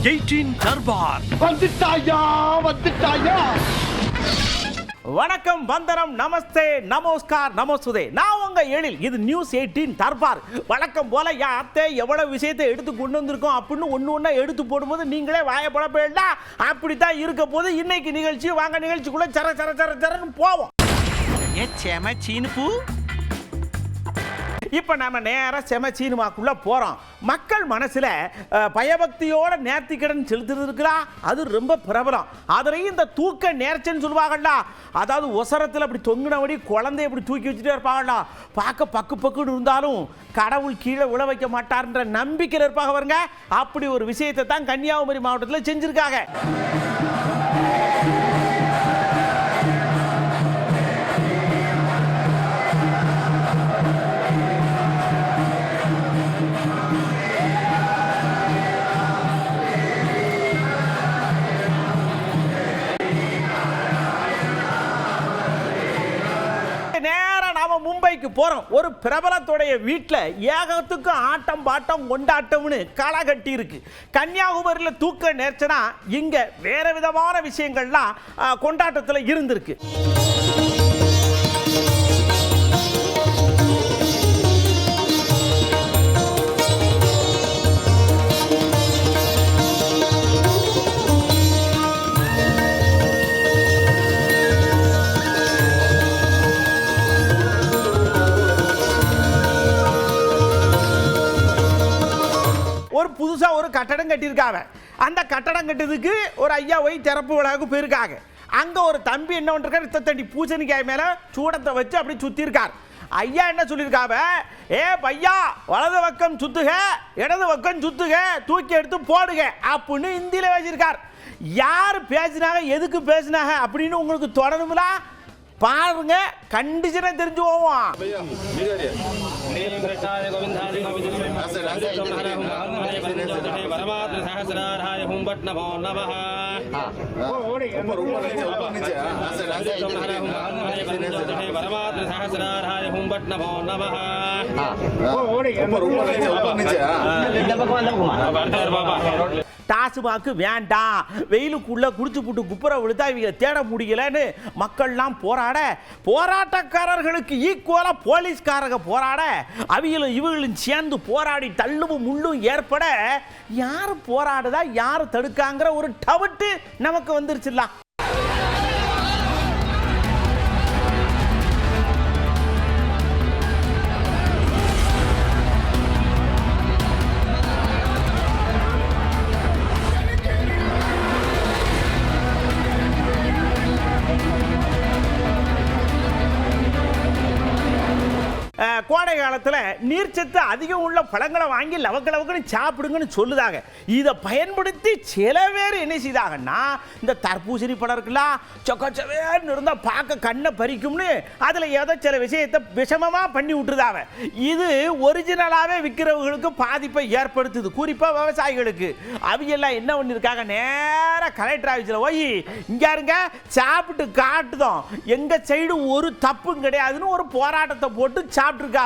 18 தர்பார் வந்துட்டாயா. வணக்கம், வந்தனம், நமஸ்தே, நமஸ்கார், நமஸ்தே. நான் உங்க எழில். இது நியூஸ் 18 தர்பார். வழக்கம் போல யாத்தே எவ்வளவு விஷயத்தை எடுத்து கொண்டு வந்திருக்கோம் அப்படின்னு ஒண்ணு எடுத்து போடும்போது நீங்களே வாயப்பட போயிடலாம். அப்படித்தான் இருக்க போது இன்னைக்கு நிகழ்ச்சி. வாங்க நிகழ்ச்சிக்குள்ள சரன்னு போவோம். இப்போ நம்ம நேராக செமச்சீனுமாக்குள்ளே போகிறோம். மக்கள் மனசில் பயபக்தியோட நேர்த்திக்கடன் செலுத்துறதுக்குறா, அது ரொம்ப பிரபலம். அதுலேயும் இந்த தூக்க நேர்ச்சன்னு சொல்லுவாங்கள்டா, அதாவது ஒசரத்தில் அப்படி தொங்கினபடி குழந்தைய அப்படி தூக்கி வச்சுட்டே இருப்பாங்கள்டா. பார்க்க பக்குன்னு இருந்தாலும் கடவுள் கீழே விழ வைக்க மாட்டார்ன்ற நம்பிக்கையில் இருப்பாங்க பாருங்க. அப்படி ஒரு விஷயத்தை தான் கன்னியாகுமரி மாவட்டத்தில் செஞ்சுருக்காங்க. மும்பைக்கு போறோம். ஒரு பிரபலத்துடைய வீட்டில் ஏகத்துக்கும் ஆட்டம் பாட்டம் கொண்டாட்டம்னு களை கட்டி இருக்கு. கன்னியாகுமரியில் தூக்க நேர்ச்சனா இங்க வேற விதமான விஷயங்கள்லாம் கொண்டாட்டத்தில் இருந்திருக்கு. ஒரு புதுசாக ஒரு கட்டடம் கட்டியிருக்காங்க. அந்த கட்டடம் கட்டுறதுக்கு ஒரு ஐயா போய் திறப்பு விழாவுக்கு போயிருக்காங்க. அங்கே ஒரு தம்பி என்ன பண்ணிருக்காரு, தண்டி பூசணிக்காய் மேலே சூடத்தை வச்சு அப்படி சுற்றிருக்கார். ஐயா என்ன சொல்லியிருக்காங்க, ஏ பையா வலது பக்கம் சுத்துக, இடது பக்கம் சுத்துக, தூக்கி எடுத்து போடுக அப்படின்னு ஹிந்தியில் வச்சிருக்கார். யார் பேசினாங்க, எதுக்கு பேசினாங்க அப்படின்னு உங்களுக்கு தொடருங்களா? பாருங்க, கண்டிஷனை தெரிஞ்சு போவோம். டாஸ்மாக்கு வேண்டாம், வெயிலுக்குள்ள குடிச்சு புட்டு குப்புற விழுத்தா இவங்க தேட முடியலன்னு மக்கள்லாம் போராட்டக்காரர்களுக்கு ஈக்குவலா போலீஸ்காரங்க போராட, அவிகளும் இவங்களும் சேர்ந்து போராடி தள்ளும் முள்ளும் ஏற்பட யாரு போராடுதா யாரு தடுக்காங்கிற ஒரு டவுட்டு நமக்கு வந்துருச்சுலாம். கோடை காலத்தில் நீர்ச்சத்து அதிகம் உள்ள பழங்களை வாங்கி லவக்கன்னு சாப்பிடுங்கன்னு சொல்லுதாங்க. இதை பயன்படுத்தி சில பேர் என்ன செய்தாங்கன்னா, இந்த தர்பூசணி பழம் இருக்குல்ல, சொக்கச்சவேன்னு இருந்தால் பார்க்க கண்ணை பறிக்கும்னு அதில் ஏதோ சில விஷயத்தை விஷமமாக பண்ணி விட்டுருதாங்க. இது ஒரிஜினலாகவே விற்கிறவங்களுக்கு பாதிப்பை ஏற்படுத்துது, குறிப்பாக விவசாயிகளுக்கு. அவையெல்லாம் என்ன பண்ணியிருக்காங்க, நேராக கலெக்டர் ஆஃபீஸில் போய் இங்கே இருங்க சாப்பிட்டு காட்டுதோம், எங்கள் சைடு ஒரு தப்பும் கிடையாதுன்னு ஒரு போராட்டத்தை போட்டு சாப்பிட்டுருக்காங்க.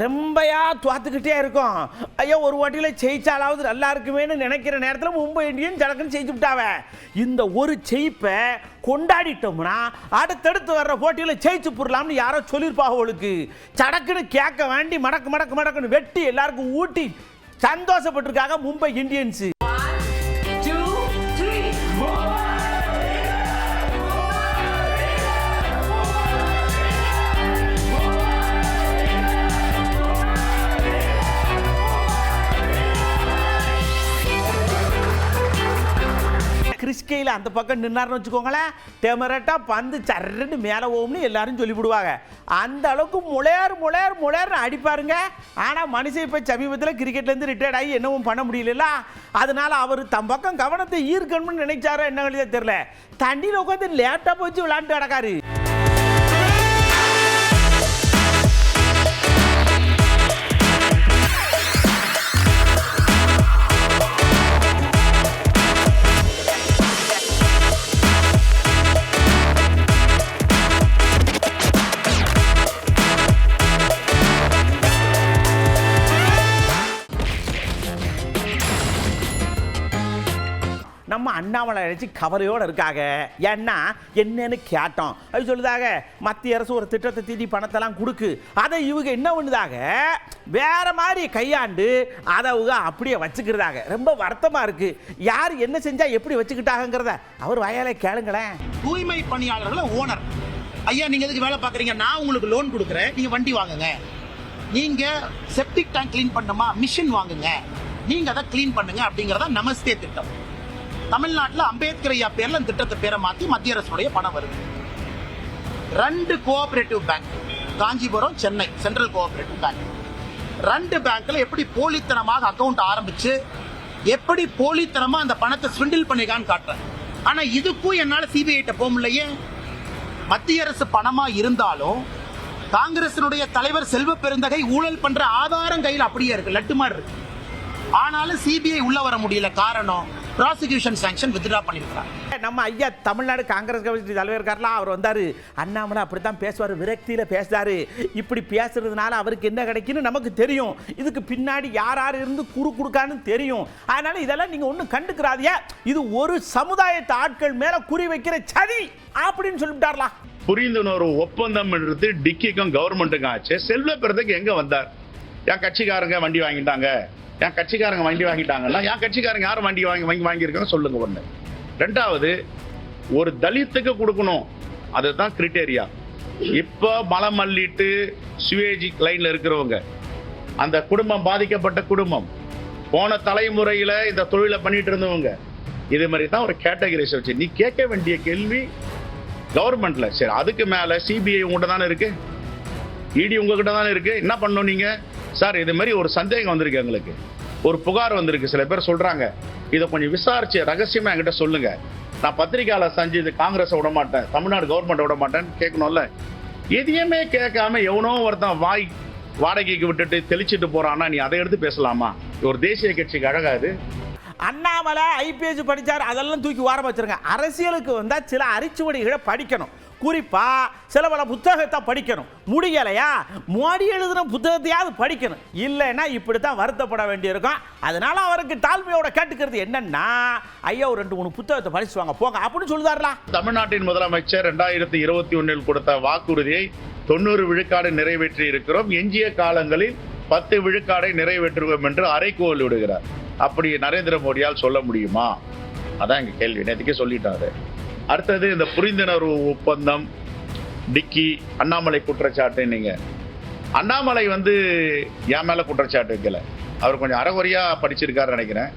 ரொம்பயா துவாத்துக்கிட்டே இருக்கும். ஐயோ ஒரு வாட்டியில் ஜெயிச்சாலாவது நல்லா இருக்குமேன்னு நினைக்கிற நேரத்தில் மும்பை இந்தியன் ஜடக்குன்னு ஜெயிச்சு விட்டாவ. இந்த ஒரு ஜெயிப்பை கொண்டாடிட்டோம்னா அடுத்தடுத்து வர்ற போட்டியில் ஜெயிச்சு போடலாம்னு யாரோ சொல்லியிருப்பாங்க. அவளுக்கு சடக்குன்னு கேட்க வேண்டி மடக்குன்னு வெட்டி எல்லாருக்கும் ஊட்டி சந்தோஷப்பட்டிருக்காங்க மும்பை இந்தியன்ஸ். கிறிஸ்கையில் அந்த பக்கம் நின்னார்னு வச்சுக்கோங்களேன், டெமரட்டா பந்து சர்ன்னு மேலே போகும்னு எல்லாரும் சொல்லிவிடுவாங்க. அந்த அளவுக்கு முளையர்னு அடிப்பாருங்க. ஆனால் மனுஷன் இப்போ சமீபத்தில் கிரிக்கெட்லேருந்து ரிட்டையர்ட் ஆகி என்னவும் பண்ண முடியல. அதனால அவர் தம் பக்கம் கவனத்தை ஈர்க்கணும்னு நினைச்சாரோ என்ன தெரியல, தண்ணியில் உட்காந்து லேப்டாப் வச்சு விளையாண்டு கிடக்காரு. நம்ம அண்ணாமலை அழைச்சி கவலையோடு இருக்காங்க. ஏன்னா என்னன்னு கேட்டோம். அது சொல்லுதாக மத்திய அரசு ஒரு திட்டத்தை தீட்டி பணத்தெல்லாம் கொடுக்கு, அதை இவங்க என்ன பண்ணுதாக வேற மாதிரி கையாண்டு அதை அவங்க அப்படியே வச்சுக்கிறதாக. ரொம்ப வருத்தமா இருக்கு. யார் என்ன செஞ்சா எப்படி வச்சுக்கிட்டாங்கிறத அவர் வாயாலே கேளுங்களேன். தூய்மை பணியாளர்கள் ஓனர் ஐயா, நீங்க எதுக்கு வேலை பார்க்குறீங்க? நான் உங்களுக்கு லோன் கொடுக்குறேன், நீங்க வண்டி வாங்குங்க. நீங்க செப்டிக் டேங்க் கிளீன் பண்ணுமா, மிஷின் வாங்குங்க, நீங்க அதை கிளீன் பண்ணுங்க அப்படிங்கறத நமஸ்தே திட்டம். தமிழ்நாட்டில் அம்பேத்கர் ஐயா பேர்ல இந்த திட்டத்தை பேரை மாத்தி மத்திய அரசுடைய பணம் வருது. 2 cooperative bank, Kanchipuram, Chennai central cooperative bank. 2 பேங்க்ல எப்படி போலித்தனமாக அக்கவுண்ட் ஆரம்பிச்சு எப்படி போலித்தனமா அந்த பணத்தை ஸ்விண்டில் பண்ணிருக்கான்னு காட்டுறேன். ஆனா இதுக்கும் என்னால சிபிஐ கிட்ட போக முடியலையே. மத்திய அரசு பணமா இருந்தாலும் காங்கிரசினுடைய தலைவர் செல்வ பெருந்தகை ஊழல் பண்ற ஆதாரம் கையில் அப்படியே இருக்கு, லட்டு மாதிரி இருக்கு. ஆனாலும் சிபிஐ உள்ள வர முடியல. காரணம், ப்ராசிக்யூஷன் சாங்ஷன் வித்ட்ரா பண்ணிருக்காங்க. நம்ம ஐயா தமிழ்நாடு காங்கிரஸ் கமிட்டி தலைவர் இருக்கார்ல, அவர் வந்தாரு. அண்ணாமலை அப்படித்தான் பேசுவார், விரக்தியில பேசுறாரு. இப்படி பேசுறதுனால அவருக்கு என்ன கிடைக்குன்னு நமக்கு தெரியும். இதுக்கு பின்னாடி யார் யார் இருந்து குறு குடுக்கான்னு தெரியும். அதனால இதெல்லாம் நீங்க ஒன்றும் கண்டுக்கிறாதியா, இது ஒரு சமுதாயத்து ஆட்கள் மேல குறி வைக்கிற சதி அப்படின்னு சொல்லிவிட்டார்லாம். புரிந்துணர்வு ஒப்பந்தம் என்றது டிக்கிக்கும் கவர்மெண்ட்டுக்கும் ஆச்சு. செல்வ பெருந்தகை எங்க வந்தார்? என் கட்சிக்காரங்க வண்டி வாங்கிட்டாங்க, என் கட்சிக்காரங்க வண்டி வாங்கிட்டாங்கன்னா என் கட்சிக்காரங்க யாரும் வண்டி வாங்கியிருக்காங்க சொல்லுங்க. ஒண்ணு. ரெண்டாவது, ஒரு தலித்துக்கு கொடுக்கணும், அதுதான் கிரிட்டேரியா. இப்போ மலம் மல்லிட்டு சுவேஜி லைன்ல இருக்கிறவங்க, அந்த குடும்பம் பாதிக்கப்பட்ட குடும்பம், போன தலைமுறையில இந்த தொழிலை பண்ணிட்டு இருந்தவங்க, இது மாதிரி தான் ஒரு கேட்டகரிஸ் வச்சு நீ கேட்க வேண்டிய கேள்வி கவர்மெண்ட்ல. சரி, அதுக்கு மேல சிபிஐ உங்ககிட்ட தானே இருக்கு, இடி உங்ககிட்ட தானே இருக்கு. என்ன பண்ணணும் நீங்க? சார், இது மாதிரி ஒரு சந்தேகம் வந்திருக்கு, எங்களுக்கு ஒரு புகார் வந்திருக்கு, சில பேர் சொல்றாங்க, இதை கொஞ்சம் விசாரிச்சு ரகசியமா என்கிட்ட சொல்லுங்க, நான் பத்திரிகையாளர் செஞ்சு இது காங்கிரஸ் விட மாட்டேன், தமிழ்நாடு கவர்மெண்ட் விட மாட்டேன்னு கேட்கணும்ல. எதையுமே கேட்காம எவனோ ஒருத்தன் வாடகைக்கு விட்டுட்டு தெளிச்சிட்டு போறான்னா நீ அதை எடுத்து பேசலாமா? ஒரு தேசிய கட்சிக்கு அழகாது. அண்ணாமலை ஐபிஎஸ் படிச்சார், அதெல்லாம் தூக்கி வார வச்சிருங்க. அரசியலுக்கு வந்தா சில அரிச்சுவடிகளை படிக்கணும், குறிப்பா சில பல புத்தகத்தை படிக்கணும். முடியலையா, மோடி எழுதின புத்தகத்தையாவது படிக்கணும். இல்லைன்னா இப்படித்தான் வருத்தப்பட வேண்டியிருக்கும். அதனால அவருக்கு தாழ்மையோட கேட்டுக்கிறது என்னன்னா, ஐயா ஒரு 2-3 புத்தகத்தை படிச்சுவாங்க போங்க அப்படின்னு சொல்லுதாருல. தமிழ்நாட்டின் முதலமைச்சர் 2021 கொடுத்த வாக்குறுதியை 90 விழுக்காடு நிறைவேற்றி இருக்கிறோம், எஞ்சிய காலங்களில் 10 விழுக்காடை நிறைவேற்றுவோம் என்று அறைகோல் விடுகிறார். அப்படி நரேந்திர மோடியால் சொல்ல முடியுமா? அதான் எங்க கேள்வி. நேற்றுக்கே சொல்லிட்டாரு. அடுத்தது, இந்த புரிந்துணர்வு ஒப்பந்தம், டிக்கி, அண்ணாமலை குற்றச்சாட்டு. நீங்க அண்ணாமலை என் மேல குற்றச்சாட்டு வைக்கல, அவர் கொஞ்சம் அறகுறையா படிச்சிருக்காரு நினைக்கிறேன்,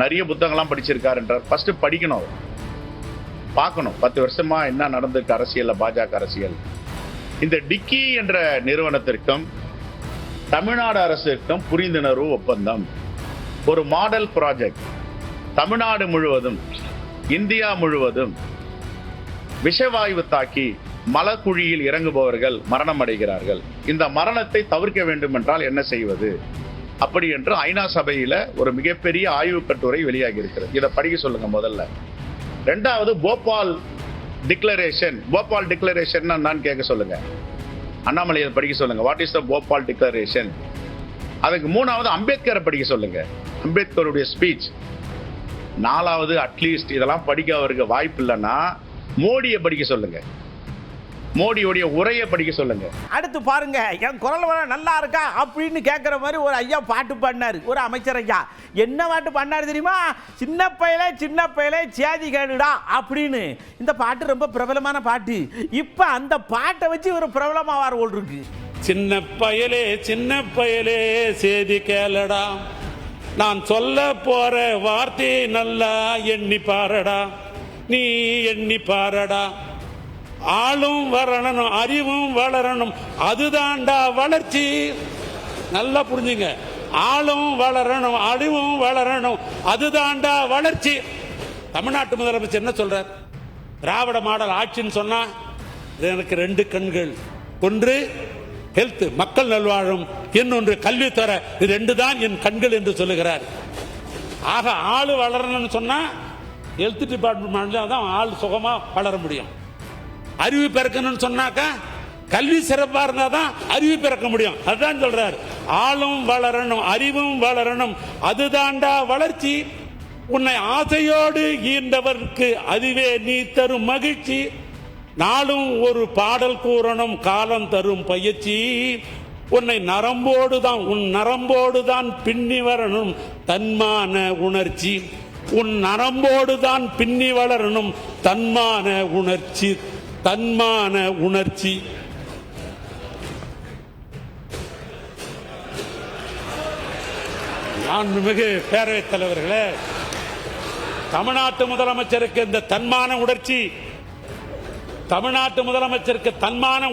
நிறைய புத்தகங்கள்லாம் படிச்சிருக்காருன்றார். ஃபர்ஸ்ட் படிக்கணும், அவர் பார்க்கணும் 10 வருஷமா என்ன நடந்திருக்கு அரசியல்ல, பாஜக அரசியல். இந்த டிக்கி என்ற நிறுவனத்திற்கும் தமிழ்நாடு அரசுக்கும் புரிந்துணர்வு ஒப்பந்தம் ஒரு மாடல் ப்ராஜெக்ட். தமிழ்நாடு முழுவதும், இந்தியா முழுவதும் விஷவாயு தாக்கி மலக்குழியில் இறங்குபவர்கள் மரணம் அடைகிறார்கள். இந்த மரணத்தை தவிர்க்க வேண்டும் என்றால் என்ன செய்வது? அப்படி என்று ஐநா சபையில ஒரு மிகப்பெரிய ஆய்வு கட்டுரை வெளியாகி இருக்கிறது. இதை படிக்க சொல்லுங்க முதல்ல. ரெண்டாவது, போபால் டிக்ளரேஷன். போபால் டிக்ளரேஷன் என்னன்னு கேட்க சொல்லுங்க. அண்ணாமலையை படிக்க சொல்லுங்க. What is the Bhopal declaration? அதுக்கு மூணாவது, அம்பேத்கரை படிக்க சொல்லுங்க, அம்பேத்கருடைய ஸ்பீச். நாலாவது, அட்லீஸ்ட் இதெல்லாம் படிக்க அவருக்கு வாய்ப்பு இல்லைன்னா மோடியை படிக்க சொல்லுங்க, மோடியோடைய உரையை படிக்க சொல்லுங்க. அடுத்து பாருங்க, என் குரல் நல்லா இருக்கா அப்படின்னு கேட்கிற மாதிரி ஒரு ஐயா பாட்டு பாடினாரு, ஒரு அமைச்சர் ஐயா. என்ன பாட்டு பாடினாரு தெரியுமா? சின்ன பயலே சேதி கேடுடா அப்படின்னு. இந்த பாட்டு ரொம்ப பிரபலமான பாட்டு. இப்ப அந்த பாட்டை வச்சு ஒரு பிரபலமாவார் போல் இருக்கு. சின்ன பயலே சேதி கேளடா, நான் சொல்ல போற வார்த்தை நல்லா எண்ணி பாரடா, நீ எண்ணி பாரடா. ஆளும் வரணும், அறிவும் வளரணும், அதுதான்டா வளர்ச்சி. நல்லா புரிஞ்சுங்க. ஆளும் வளரணும், அறிவும் வளரணும், அதுதான்டா வளர்ச்சி. தமிழ்நாட்டு முதலமைச்சர் என்ன சொல்றார்? திராவிட மாடல் ஆட்சின்னு சொன்னா எனக்கு 2 கண்கள், ஒன்று ஹெல்த் மக்கள் நல்வாழும், இன்னொன்று கல்வித்துறை, இது 2 தான் என் கண்கள் என்று சொல்லுகிறார். ஆக ஆளு வளரணும்னு சொன்னா ஹெல்த் டிபார்ட்மெண்ட் தான் ஆள் சுகமா வளர முடியும். அறிவு பிறக்கணும்னு சொன்னாக்கா கல்வி சிறப்பா இருந்தா தான் அறிவு பிறக்க முடியும். அதுதான் சொல்றாரு. ஆளும் வளரணும், அறிவும் வளரணும், அதுதான்டா வளர்ச்சி. உன்னை ஆசையோடு ஈண்டவர்க்கு அதுவே நீ தரும் மகிழ்ச்சி. நாளும் ஒரு பாடல் கூறணும் காலம் தரும் பயிற்சி. உன்னை உன் நரம்போடுதான் பின்னி வரணும் தன்மான உணர்ச்சி. உன் நரம்போடுதான் பின்னி வளரணும் தன்மான உணர்ச்சி. மாண்புமிகு பேரவைத் தலைவர்களே, தமிழ்நாட்டு முதலமைச்சருக்கு இந்த தன்மான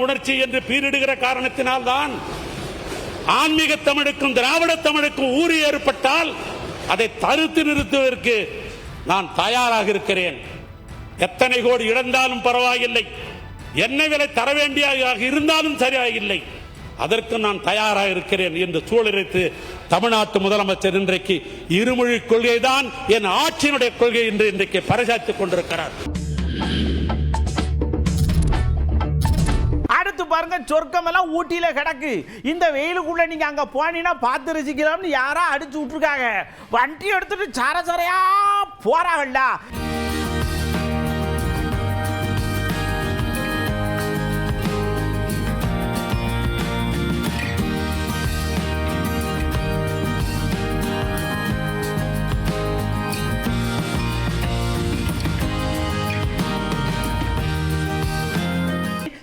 உணர்ச்சி என்று பீரிடுகிற காரணத்தினால்தான் ஆன்மீக தமிழுக்கும் திராவிட தமிழுக்கும் ஊறி ஏற்பட்டால் அதை தடுத்து நிறுத்துவதற்கு நான் தயாராக இருக்கிறேன். எத்தனை கோடி இழந்தாலும் பரவாயில்லை, என்ன விலை தர வேண்டியதாக இருந்தாலும் சரியாயில்லை, அதற்கு நான் தயாராக இருக்கிறேன் என்று சூழலித்து தமிழ்நாட்டு முதலமைச்சர் இன்றைக்கு இருமொழி கொள்கைதான் என் ஆட்சியினுடைய கொள்கை என்று இன்றைக்கு பறைசாற்றிக் கொண்டிருக்கிறார். அடுத்து பாருங்க, சொர்க்கம் எல்லாம் ஊட்டியில கிடக்கு. இந்த வெயிலுக்குள்ள நீங்க அங்க போனீங்கன்னா பார்த்து ரசிக்கலாம்னு யாரா அடிச்சு விட்டுருக்காங்க. வண்டி எடுத்துட்டு சரசரையா போறாங்கல்ல.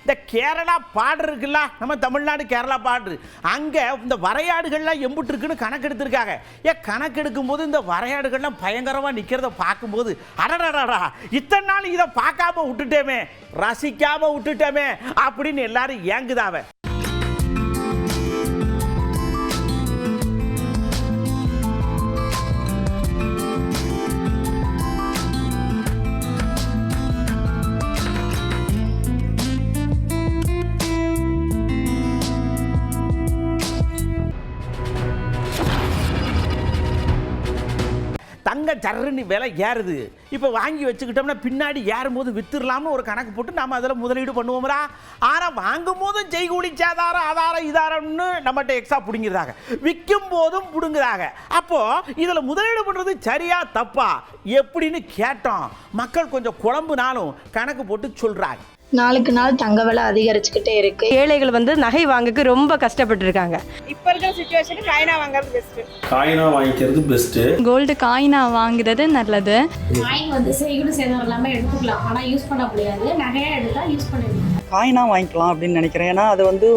இந்த கேரளா பாடு இருக்குல்ல, நம்ம தமிழ்நாடு கேரளா பாடு, அங்க இந்த வரையாடுகள்லாம் எம்புட்டு இருக்குன்னு கணக்கு எடுத்திருக்காங்க. கணக்கு எடுக்கும் போது இந்த வரையாடுகள்லாம் பயங்கரமா நிக்கிறத பார்க்கும்போது அடடடா, இத்தனை நாள் இதை பார்க்காம விட்டுட்டேமே, ரசிக்காம விட்டுட்டேமே அப்படின்னு எல்லாரும் ஏங்குதாவ. தங்க சர்ன்னு விலை ஏறுது. இப்போ வாங்கி வச்சுக்கிட்டோம்னா பின்னாடி ஏறும்போது வித்துடலாம்னு ஒரு கணக்கு போட்டு நம்ம அதில் முதலீடு பண்ணுவோம்ரா. ஆனால் வாங்கும் போதும் செய்கூலி சேதாரம் ஆதாரம் இதாரம்னு நம்மகிட்ட எக்ஸ்ட்ரா பிடுங்கிறாங்க, விற்கும் போதும் பிடுங்குறாங்க. அப்போது இதில் முதலீடு பண்ணுறது சரியா தப்பா எப்படின்னு கேட்டோம். மக்கள் கொஞ்சம் குழம்புனாலும் கணக்கு போட்டு சொல்கிறாங்க. நாளுக்கு நாள் தங்க விலை அதிகரிச்சுக்கிட்டே இருக்கு. ஏழைகள் நகை வாங்கக்கு ரொம்ப கஷ்டப்பட்டு இருக்காங்க. இப்ப இருக்கிற சிச்சுவேஷனுக்கு காயினா வாங்குறது பெஸ்ட். காயினா வாங்கிக்கிறது பெஸ்ட். கோல்டு காயினா வாங்குறது நல்லது. காயின் செய்கூலி சேதாரம் இல்லாம எடுத்துக்கலாம், ஆனா யூஸ் பண்ண முடியாது. நகையா எடுத்தா யூஸ் பண்ணிடலாம். காயினா வாங்கிக்கலாம் அப்படின்னு நினைக்கிறேன். ஏன்னா அது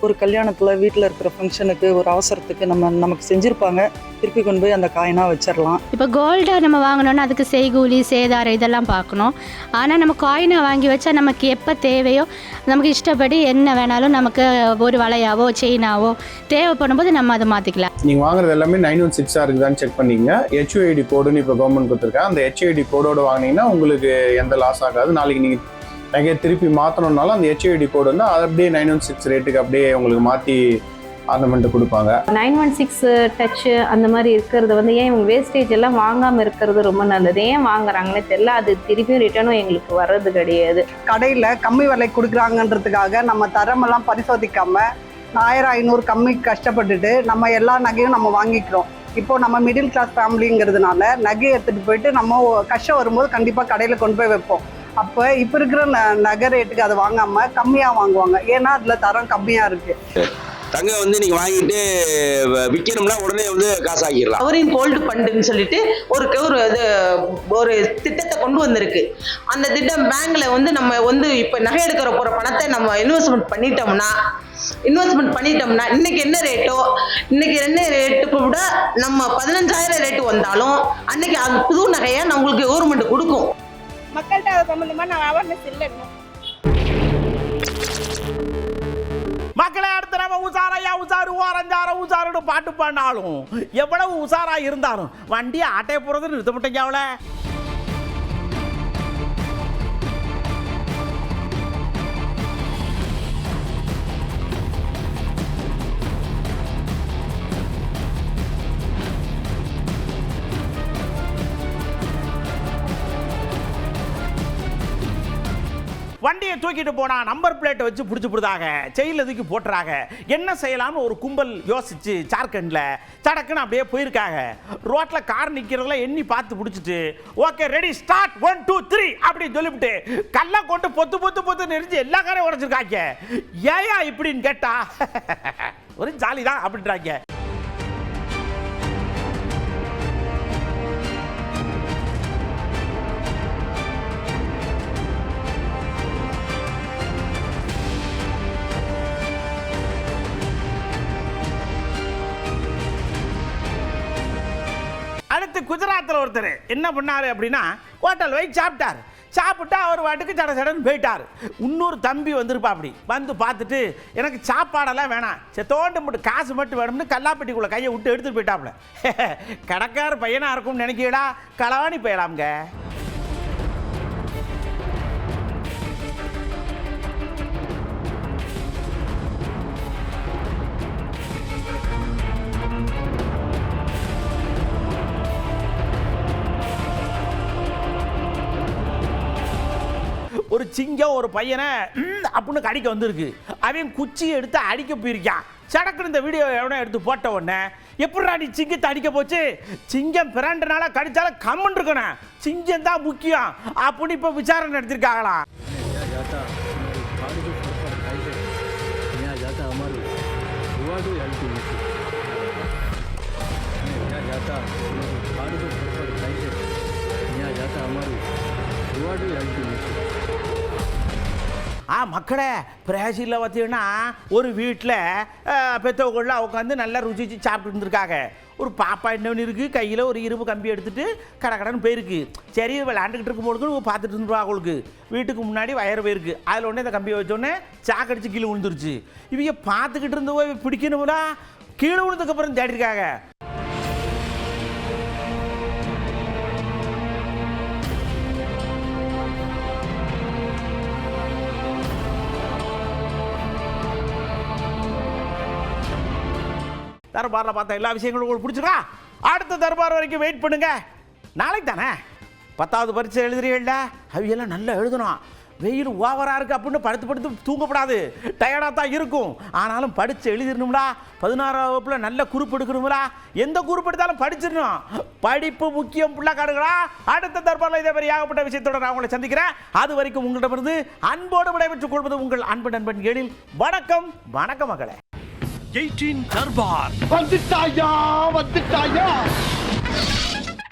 ஒரு கல்யாணத்தில் வீட்டில் இருக்கிற ஃபங்க்ஷனுக்கு ஒரு அவசரத்துக்கு நமக்கு செஞ்சுருப்பாங்க, திருப்பி கொண்டு போய் அந்த காயினாக வச்சிடலாம். இப்போ கோல்டை நம்ம வாங்கினோன்னா அதுக்கு செய்கூலி சேதாரம் இதெல்லாம் பார்க்கணும். ஆனால் நம்ம காயினை வாங்கி வச்சா நமக்கு எப்போ தேவையோ நமக்கு இஷ்டப்படி என்ன வேணாலும் நமக்கு ஒரு வளையாவோ செயினாவோ தேவைப்படும் போது நம்ம அதை மாற்றிக்கலாம். நீங்கள் வாங்குறது எல்லாமே 916 இருக்குதான்னு செக் பண்ணிங்க. HUID கோடுன்னு இப்போ கவர்மெண்ட் கொடுத்துருக்கேன். அந்த HUID கோடோடு வாங்கினீங்கன்னா உங்களுக்கு எந்த லாஸ் ஆகாது. நாளைக்கு நீங்கள் நகையை திருப்பி மாற்றணுன்னாலும் அந்த HUID கோடு வந்து அது அப்படியே 916 ரேட்டுக்கு அப்படியே உங்களுக்கு மாற்றி ஆர்னமெண்ட்டு கொடுப்பாங்க. 916 டச்சு அந்த மாதிரி இருக்கிறது ஏன் இவங்க வேஸ்டேஜ் எல்லாம் வாங்காமல் இருக்கிறது ரொம்ப நல்லது. ஏன் வாங்குறாங்கன்னு தெரியல. அது திருப்பியும் ரிட்டர்னும் எங்களுக்கு வர்றது கிடையாது. கடையில் கம்மி விலை கொடுக்குறாங்கன்றதுக்காக நம்ம தரமெல்லாம் பரிசோதிக்காம 1000-500 கம்மி கஷ்டப்பட்டுட்டு நம்ம எல்லா நகையும் நம்ம வாங்கிக்கிறோம். இப்போ நம்ம மிடில் கிளாஸ் ஃபேமிலிங்கிறதுனால நகையை எடுத்துகிட்டு போயிட்டு நம்ம கஷ்டம் வரும்போது கண்டிப்பாக கடையில் கொண்டு போய் வைப்போம். அப்போ இப்போ இருக்கிற நகை ரேட்டுக்கு அதை வாங்காம கம்மியாக வாங்குவாங்க. ஏன்னா அதில் தரம் கம்மியாக இருக்கு. தங்கம் நீங்க வாங்கிட்டு விற்கணும்னா உடனே காசாக்கிடலாம். அவரின் கோல்டு ஃபண்டுன்னு சொல்லிட்டு ஒரு திட்டத்தை கொண்டு வந்திருக்கு. அந்த திட்டம் பேங்க்ல நம்ம இப்போ நகை எடுக்கிற போற பணத்தை நம்ம இன்வெஸ்ட்மெண்ட் பண்ணிட்டோம்னா இன்னைக்கு என்ன ரேட்டோ, இன்னைக்கு என்ன ரேட்டுக்கு விட நம்ம 15,000 ரேட்டு வந்தாலும் அன்னைக்கு அது புது நகையை நம்மளுக்கு கவர்மெண்ட் கொடுக்கும். மக்கள்கிட்ட அது சம்பந்தமா நான் அவேர்னஸ் இல்லை. மக்களை அடுத்த நம்ம உசாரையா உசாரு ஓரஞ்சார உசாருன்னு பாட்டு பாடினாலும் எவ்வளவு உசாரா இருந்தாலும் வண்டியை ஆட்டைய போறது நிறுத்த மாட்டேங்க. அவளை வண்டியை தூக்கிட்டு போனா நம்பர் பிளேட்டை வச்சு பிடிச்சி போடுறாங்க, செயலில் தூக்கி போட்டுறாங்க. என்ன செய்யலாம்னு ஒரு கும்பல் யோசிச்சு சார்கண்டில் சடக்குன்னு அப்படியே போயிருக்காங்க. ரோட்டில் கார் நிற்கிறதுல எண்ணி பார்த்து பிடிச்சிட்டு ஓகே ரெடி ஸ்டார்ட் 1 2 3 அப்படின்னு சொல்லிவிட்டு கல்லை கொண்டு பொத்து பொத்து பொத்து நெறிஞ்சு எல்லா காரையும் உடைச்சிருக்காங்க. ஏயா இப்படின்னு கேட்டா ஒரு ஜாலி தான் அப்படின்றாங்க. அடுத்து குஜராத்தில் ஒருத்தர் என்ன பண்ணாரு அப்படின்னா ஹோட்டல் போய் சாப்பிட்டார். சாப்பிட்டா அவர் வாட்டுக்கு சட சடன்னு போயிட்டார். இன்னொரு தம்பி வந்திருப்பா, அப்படி வந்து பார்த்துட்டு எனக்கு சாப்பாடெல்லாம் வேணாம், செத்தோண்டு மட்டும் காசு மட்டும் வேணும்னு கல்லாப்பட்டிக்குள்ளே கையை விட்டு எடுத்துகிட்டு போயிட்டாப்புல. கடைக்கார பையனாக இருக்கும்னு நினைக்கிறா, களவாணி போயிடலாம்ங்க. ஒரு சிங்கம் ஒரு பையனை அப்படின்னு கடிக்க வந்திருக்கு. அவன் குச்சியை எடுத்து அடிக்க போயிருக்கான். சடக்குன்னு இந்த வீடியோ எவனோ எடுத்து போட்ட உடனே எப்படிடா நீ சிங்கத்தை அடிக்க போச்சு, சிங்கம் பிறண்டனால கடிச்சாலும் கம்மன் இருக்கணும், சிங்கம் தான் முக்கியம் அப்படின்னு இப்போ விசாரணை நடத்திருக்காங்களாம். மக்களே பிரேசிலில் பார்த்தீங்கன்னா ஒரு வீட்டில் பெற்றவங்களாம் உட்காந்து நல்லா ருசிச்சு சாப்பிட்டு இருந்திருக்காங்க. ஒரு பாப்பா என்னன்னு இருக்குது, கையில் ஒரு இரும்பு கம்பி எடுத்துகிட்டு கடன்னு போயிருக்கு. சரி விளையாண்டுக்கிட்டு இருக்கும்போது பார்த்துட்டு இருந்துருவா. அவங்களுக்கு வீட்டுக்கு முன்னாடி வயர் போயிருக்கு. அதில் உடனே இந்த கம்பியை வச்சோடனே சாக்கடிச்சு கீழே விழுந்துருச்சு. இவங்க பார்த்துக்கிட்டு இருந்தவோ பிடிக்கணும்னா கீழே விழுந்ததுக்கப்புறம் தேடிருக்காங்க. தர்பாரில் பார்த்த எல்லா விஷயங்களும் உங்களுக்கு பிடிச்சிருக்கா? அடுத்த தர்பார் வரைக்கும் வெயிட் பண்ணுங்க. நாளைக்கு தானே 10வது பரீட்சை எழுதுறீங்கள, அவையெல்லாம் நல்லா எழுதணும். வெயில் ஓவராக இருக்குது அப்படின்னு படுத்து தூங்கப்படாது, டயர்டாக தான் இருக்கும். ஆனாலும் படித்து எழுதிடணும்டா. 16ஆம் வகுப்பில் நல்ல குரூப் எடுக்கணும்டா. எந்த குரூப் எடுத்தாலும் படிச்சிடணும். படிப்பு முக்கியம் பிள்ளை காடுகளா. அடுத்த தர்பாரில் இதே மாதிரி ஏகப்பட்ட விஷயத்தோட நான் உங்களை சந்திக்கிறேன். அது வரைக்கும் உங்களிடமிருந்து அன்போடு விடைபெற்றுக் கொள்வது உங்கள் அன்பு நண்பன் எழில். வணக்கம் வணக்கம் மகளே. 18 தர்பார் வந்துட்டாயா.